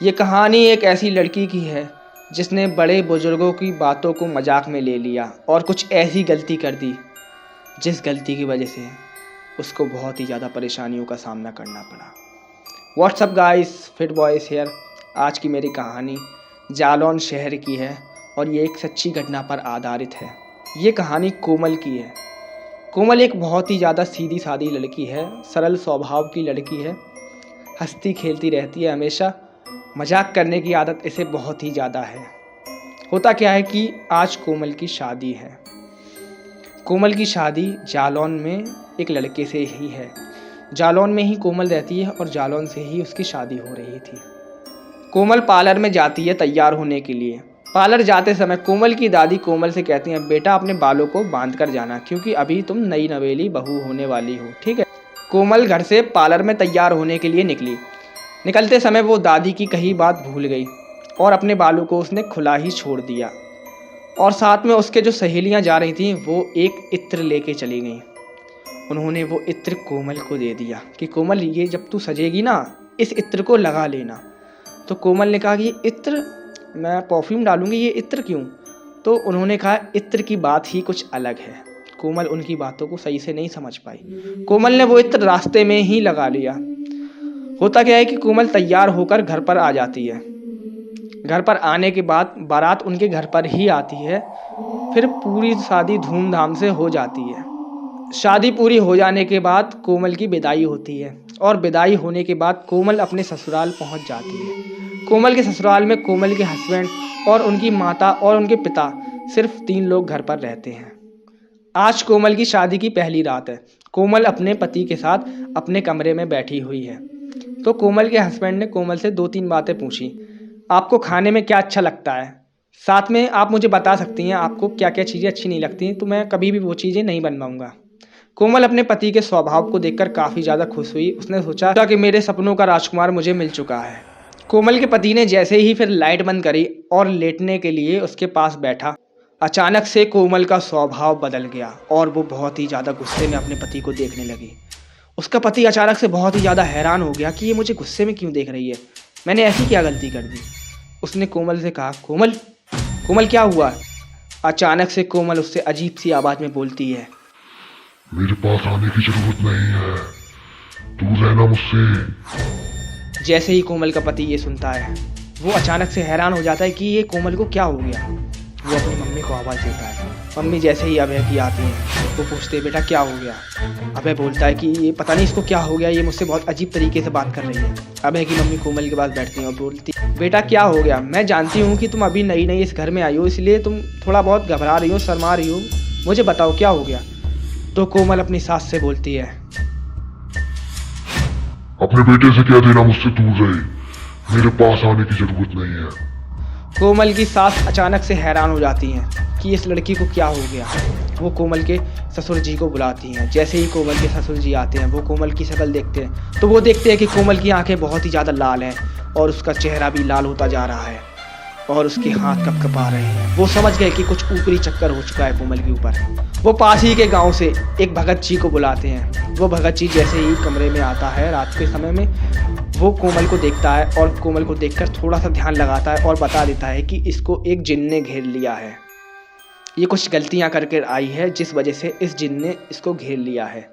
ये कहानी एक ऐसी लड़की की है जिसने बड़े बुजुर्गों की बातों को मजाक में ले लिया और कुछ ऐसी गलती कर दी जिस गलती की वजह से उसको बहुत ही ज़्यादा परेशानियों का सामना करना पड़ा। WhatsApp guys, fit boys here. आज की मेरी कहानी जालौन शहर की है और ये एक सच्ची घटना पर आधारित है। ये कहानी कोमल की है। कोमल एक बहुत ही ज़्यादा सीधी सादी लड़की है, सरल स्वभाव की लड़की है, हंसती खेलती रहती है हमेशा। मजाक करने की आदत इसे बहुत ही ज़्यादा है। होता क्या है कि आज कोमल की शादी है। कोमल की शादी जालौन में एक लड़के से ही है। जालौन में ही कोमल रहती है और जालौन से ही उसकी शादी हो रही थी। कोमल पार्लर में जाती है तैयार होने के लिए। पार्लर जाते समय कोमल की दादी कोमल से कहती हैं, बेटा अपने बालों को बांध कर जाना क्योंकि अभी तुम नई नवेली बहू होने वाली हो, ठीक है। कोमल घर से पार्लर में तैयार होने के लिए निकली। निकलते समय वो दादी की कही बात भूल गई और अपने बालों को उसने खुला ही छोड़ दिया। और साथ में उसके जो सहेलियां जा रही थीं वो एक इत्र लेके चली गईं। उन्होंने वो इत्र कोमल को दे दिया कि कोमल, ये जब तू सजेगी ना इस इत्र को लगा लेना। तो कोमल ने कहा कि ये इत्र, मैं परफ्यूम डालूंगी, ये इत्र क्यों? तो उन्होंने कहा इत्र की बात ही कुछ अलग है। कोमल उनकी बातों को सही से नहीं समझ पाई। कोमल ने वो इत्र रास्ते में ही लगा लिया। होता क्या है कि कोमल तैयार होकर घर पर आ जाती है। घर पर आने के बाद बारात उनके घर पर ही आती है। फिर पूरी शादी धूमधाम से हो जाती है। शादी पूरी हो जाने के बाद कोमल की विदाई होती है और विदाई होने के बाद कोमल अपने ससुराल पहुंच जाती है। कोमल के ससुराल में कोमल के हस्बैंड और उनकी माता और उनके पिता, सिर्फ 3 लोग घर पर रहते हैं। आज कोमल की शादी की पहली रात है। कोमल अपने पति के साथ अपने कमरे में बैठी हुई है। तो कोमल के हस्बैंड ने कोमल से 2-3 बातें पूछी। आपको खाने में क्या अच्छा लगता है? साथ में आप मुझे बता सकती हैं आपको क्या क्या चीज़ें अच्छी नहीं लगती, तो मैं कभी भी वो चीज़ें नहीं बनवाऊंगा। कोमल अपने पति के स्वभाव को देखकर काफ़ी ज़्यादा खुश हुई। उसने सोचा कि मेरे सपनों का राजकुमार मुझे मिल चुका है। कोमल के पति ने जैसे ही फिर लाइट बंद करी और लेटने के लिए उसके पास बैठा, अचानक से कोमल का स्वभाव बदल गया और वो बहुत ही ज़्यादा गुस्से में अपने पति को देखने लगी। उसका पति अचानक से बहुत ही ज़्यादा हैरान हो गया कि ये मुझे गुस्से में क्यों देख रही है, मैंने ऐसी क्या गलती कर दी। उसने कोमल से कहा, कोमल कोमल क्या हुआ? अचानक से कोमल उससे अजीब सी आवाज़ में बोलती है, मेरे पास आने की जरूरत नहीं है, दूर रहना मुझसे। जैसे ही कोमल का पति ये सुनता है वो अचानक से हैरान हो जाता है कि ये कोमल को क्या हो गया। वो अपनी मम्मी को आवाज़ देता है। मम्मी जैसे ही अभय की आती हैं वो पूछते हैं, बेटा क्या हो गया? अभय बोलता है कि ये पता नहीं इसको क्या हो गया, ये मुझसे बहुत अजीब तरीके से बात कर रही है। अभय की मम्मी कोमल के पास बैठती हैं और बोलती, बेटा क्या हो गया? मैं जानती हूँ कि तुम अभी नई नई इस घर में आई हो, इसलिए तुम थोड़ा बहुत घबरा रही हो, शर्मा रही हो, मुझे बताओ क्या हो गया। तो कोमल अपनी सास से बोलती है, अपने बेटे से क्या देना, मुझसे दूर रहे, मेरे पास आने की जरूरत नहीं है। कोमल की सास अचानक से हैरान हो जाती हैं कि इस लड़की को क्या हो गया। वो कोमल के ससुर जी को बुलाती हैं। जैसे ही कोमल के ससुर जी आते हैं वो कोमल की शक्ल देखते हैं तो वो देखते हैं कि कोमल की आंखें बहुत ही ज़्यादा लाल हैं और उसका चेहरा भी लाल होता जा रहा है और उसके हाथ कँपकँपा रहे हैं। वो समझ गए कि कुछ ऊपरी चक्कर हो चुका है कोमल के ऊपर। वो पास ही के गांव से एक भगत जी को बुलाते हैं। वो भगत जी जैसे ही कमरे में आता है रात के समय में, वो कोमल को देखता है और कोमल को देखकर थोड़ा सा ध्यान लगाता है और बता देता है कि इसको एक जिन ने घेर लिया है। ये कुछ गलतियां करके आई है जिस वजह से इस जिन ने इसको घेर लिया है।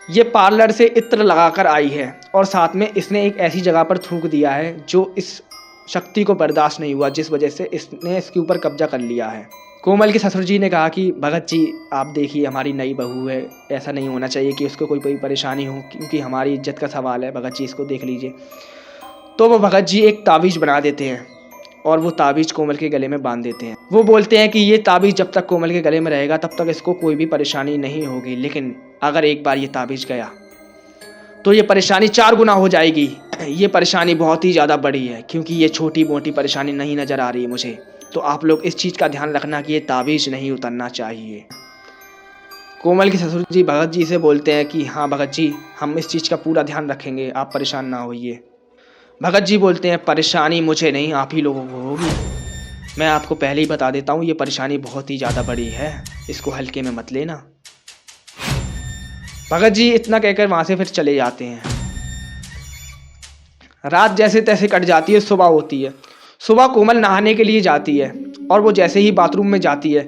ये पार्लर से इत्र लगाकर आई है और साथ में इसने एक ऐसी जगह पर थूक दिया है जो इस शक्ति को बर्दाश्त नहीं हुआ, जिस वजह से इसने इसके ऊपर कब्जा कर लिया है। कोमल के ससुर जी ने कहा कि भगत जी आप देखिए, हमारी नई बहू है, ऐसा नहीं होना चाहिए कि उसको कोई परेशानी हो, क्योंकि हमारी इज्जत का सवाल है। भगत जी इसको देख लीजिए। तो वो भगत जी एक ताबीज़ बना देते हैं और वो ताबीज़ कोमल के गले में बांध देते हैं। वो बोलते हैं कि ये ताबीज़ जब तक कोमल के गले में रहेगा तब तक इसको कोई भी परेशानी नहीं होगी, लेकिन अगर एक बार ये ताबीज़ गया तो ये परेशानी 4 गुना हो जाएगी। ये परेशानी बहुत ही ज़्यादा बड़ी है क्योंकि ये छोटी मोटी परेशानी नहीं नज़र आ रही है मुझे। तो आप लोग इस चीज़ का ध्यान रखना कि ये ताबीज़ नहीं उतरना चाहिए। कोमल के ससुर जी भगत जी से बोलते हैं कि हाँ भगत जी, हम इस चीज़ का पूरा ध्यान रखेंगे, आप परेशान ना होइए। भगत जी बोलते हैं, परेशानी मुझे नहीं आप ही लोगों को होगी। मैं आपको पहले ही बता देता हूँ ये परेशानी बहुत ही ज़्यादा बड़ी है, इसको हल्के में मत लेना। भगत जी इतना कहकर वहाँ से फिर चले जाते हैं। रात जैसे तैसे कट जाती है, सुबह होती है। सुबह कोमल नहाने के लिए जाती है और वो जैसे ही बाथरूम में जाती है,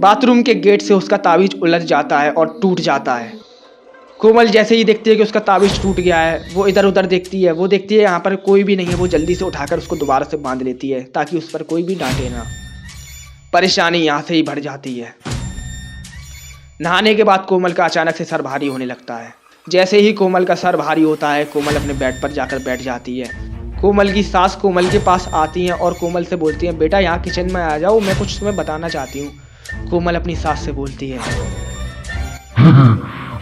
बाथरूम के गेट से उसका ताबीज उलझ जाता है और टूट जाता है। कोमल जैसे ही देखती है कि उसका ताबीज टूट गया है, वो इधर उधर देखती है, वो देखती है यहाँ पर कोई भी नहीं है। वो जल्दी से उठाकर उसको दोबारा से बांध लेती है ताकि उस पर कोई भी डांटे ना। परेशानी यहाँ से ही बढ़ जाती है। नहाने के बाद कोमल का अचानक से सर भारी होने लगता है। जैसे ही कोमल का सर भारी होता है, कोमल अपने बेड पर जाकर बैठ जाती है। कोमल की सास कोमल के पास आती हैं और कोमल से बोलती हैं, बेटा यहाँ किचन में आ जाओ, मैं कुछ तुम्हें बताना चाहती हूँ। कोमल अपनी सास से बोलती है,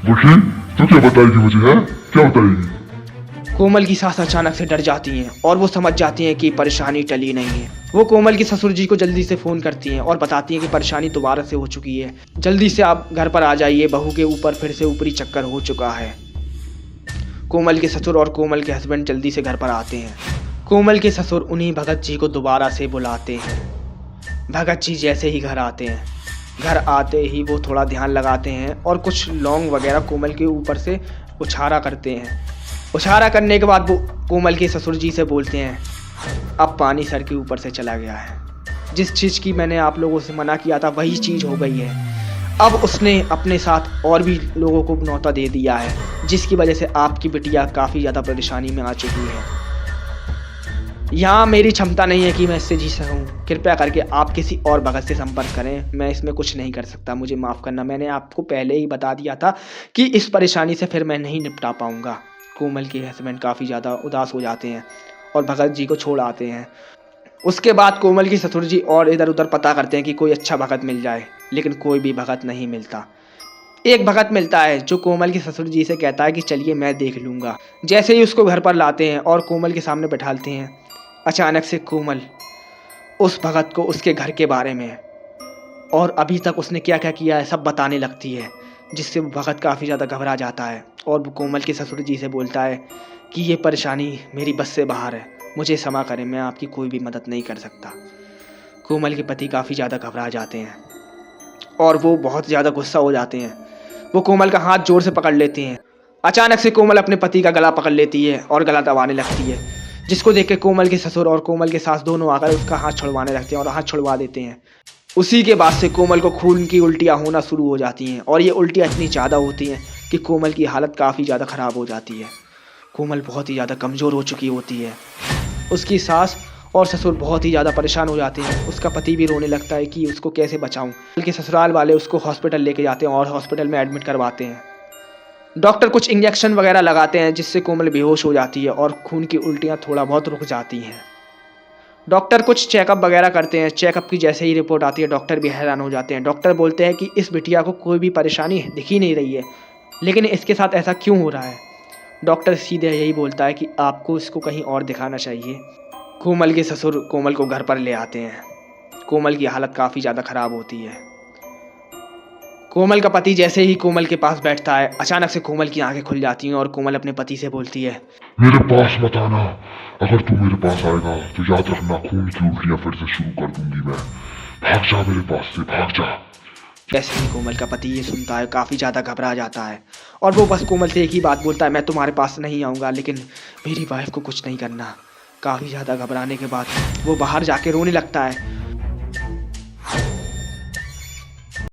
वकील तू क्या बताएगी मुझे, है क्या बताएगी? कोमल की सास अचानक से डर जाती हैं और वो समझ जाती हैं कि परेशानी टली नहीं है। वो कोमल के ससुर जी को जल्दी से फ़ोन करती हैं और बताती हैं कि परेशानी दोबारा से हो चुकी है, जल्दी से आप घर पर आ जाइए, बहू के ऊपर फिर से ऊपरी चक्कर हो चुका है। कोमल के ससुर और कोमल के हस्बैंड जल्दी से घर पर आते हैं। कोमल के ससुर उन्हीं भगत जी को दोबारा से बुलाते हैं। भगत जी जैसे ही घर आते हैं, घर आते ही वो थोड़ा ध्यान लगाते हैं और कुछ लौंग वगैरह कोमल के ऊपर से उछारा करते हैं। उछारा करने के बाद वो कोमल के ससुर जी से बोलते हैं, अब पानी सर के ऊपर से चला गया है। जिस चीज़ की मैंने आप लोगों से मना किया था वही चीज़ हो गई है। अब उसने अपने साथ और भी लोगों को न्योता दे दिया है, जिसकी वजह से आपकी बिटिया काफ़ी ज़्यादा परेशानी में आ चुकी है। यहाँ मेरी क्षमता नहीं है कि मैं इससे जी सकूँ। कृपया करके आप किसी और भगत से संपर्क करें, मैं इसमें कुछ नहीं कर सकता, मुझे माफ़ करना। मैंने आपको पहले ही बता दिया था कि इस परेशानी से फिर मैं नहीं निपटा पाऊँगा। कोमल के हस्बैंड काफ़ी ज़्यादा उदास हो जाते हैं और भगत जी को छोड़ आते हैं। उसके बाद कोमल की ससुर जी और इधर उधर पता करते हैं कि कोई अच्छा भगत मिल जाए, लेकिन कोई भी भगत नहीं मिलता। एक भगत मिलता है जो कोमल के ससुर जी से कहता है कि चलिए मैं देख लूँगा। जैसे ही उसको घर पर लाते हैं और कोमल के सामने बैठाते हैं, अचानक से कोमल उस भगत को उसके घर के बारे में और अभी तक उसने क्या क्या किया है सब बताने लगती है, जिससे वो भगत काफ़ी ज़्यादा घबरा जाता है और वो कोमल के ससुर जी से बोलता है कि ये परेशानी मेरी बस से बाहर है, मुझे क्षमा करें, मैं आपकी कोई भी मदद नहीं कर सकता। कोमल के पति काफ़ी ज़्यादा घबरा जाते हैं और वो बहुत ज़्यादा गुस्सा हो जाते हैं। वो कोमल का हाथ जोर से पकड़ लेती हैं। अचानक से कोमल अपने पति का गला पकड़ लेती है और गला दबाने लगती है, जिसको देख के कोमल के ससुर और कोमल के सास दोनों आकर उसका हाथ छुड़वाने लगते हैं और हाथ छुड़वा देते हैं। उसी के बाद से कोमल को खून की उल्टियाँ होना शुरू हो जाती हैं और ये उल्टियाँ इतनी ज़्यादा होती हैं कि कोमल की हालत काफ़ी ज़्यादा ख़राब हो जाती है। कोमल बहुत ही ज़्यादा कमज़ोर हो चुकी होती है। उसकी सास और ससुर बहुत ही ज़्यादा परेशान हो जाते हैं। उसका पति भी रोने लगता है कि उसको कैसे बचाऊं। बल्कि ससुराल वाले उसको हॉस्पिटल लेके जाते हैं और हॉस्पिटल में एडमिट करवाते हैं। डॉक्टर कुछ इंजेक्शन वगैरह लगाते हैं, जिससे कोमल बेहोश हो जाती है और खून की उल्टियाँ थोड़ा बहुत रुक जाती हैं। डॉक्टर कुछ चेकअप वगैरह करते हैं। चेकअप की जैसे ही रिपोर्ट आती है, डॉक्टर भी हैरान हो जाते हैं। डॉक्टर बोलते हैं कि इस बिटिया को कोई भी परेशानी दिख ही नहीं रही है, लेकिन इसके साथ ऐसा क्यों हो रहा है। डॉक्टर सीधे यही बोलता है कि आपको इसको कहीं और दिखाना चाहिए। कोमल के ससुर कोमल को घर पर ले आते हैं। कोमल की हालत काफ़ी ज़्यादा ख़राब होती है। कोमल का पति जैसे ही कोमल के पास बैठता है, अचानक से कोमल की आंखें खुल जाती हैं और कोमल अपने पति से बोलती है, मेरे पास मत आना, अगर तू मेरे पास आएगा तो याद रखना खून की उल्टियाँ फिर से शुरू कर दूंगी मैं। भाग जा मेरे पास से, भाग जा। जैसे ही कोमल का पति ये सुनता है, काफ़ी ज़्यादा घबरा जाता है और वो बस कोमल से एक ही बात बोलता है, मैं तुम्हारे पास नहीं आऊँगा, लेकिन मेरी वाइफ को कुछ नहीं करना। काफ़ी ज़्यादा घबराने के बाद वो बाहर जाके रोने लगता है